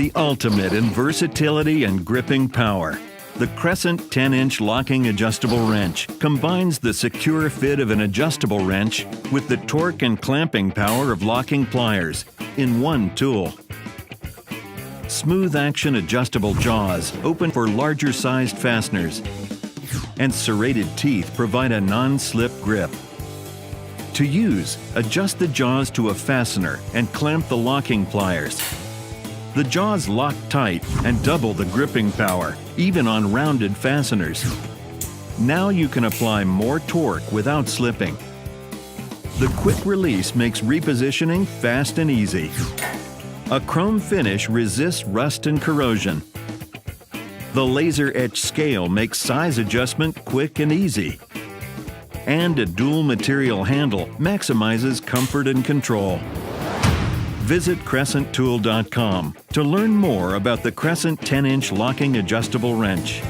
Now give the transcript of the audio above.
The ultimate in versatility and gripping power. The Crescent 10-inch locking adjustable wrench combines the secure fit of an adjustable wrench with the torque and clamping power of locking pliers in one tool. Smooth action adjustable jaws open for larger sized fasteners, and serrated teeth provide a non-slip grip. To use, adjust the jaws to a fastener and clamp the locking pliers. The jaws lock tight and double the gripping power, even on rounded fasteners. Now you can apply more torque without slipping. The quick release makes repositioning fast and easy. A chrome finish resists rust and corrosion. The laser etch scale makes size adjustment quick and easy. And a dual material handle maximizes comfort and control. Visit CrescentTool.com to learn more about the Crescent 10-inch locking adjustable wrench.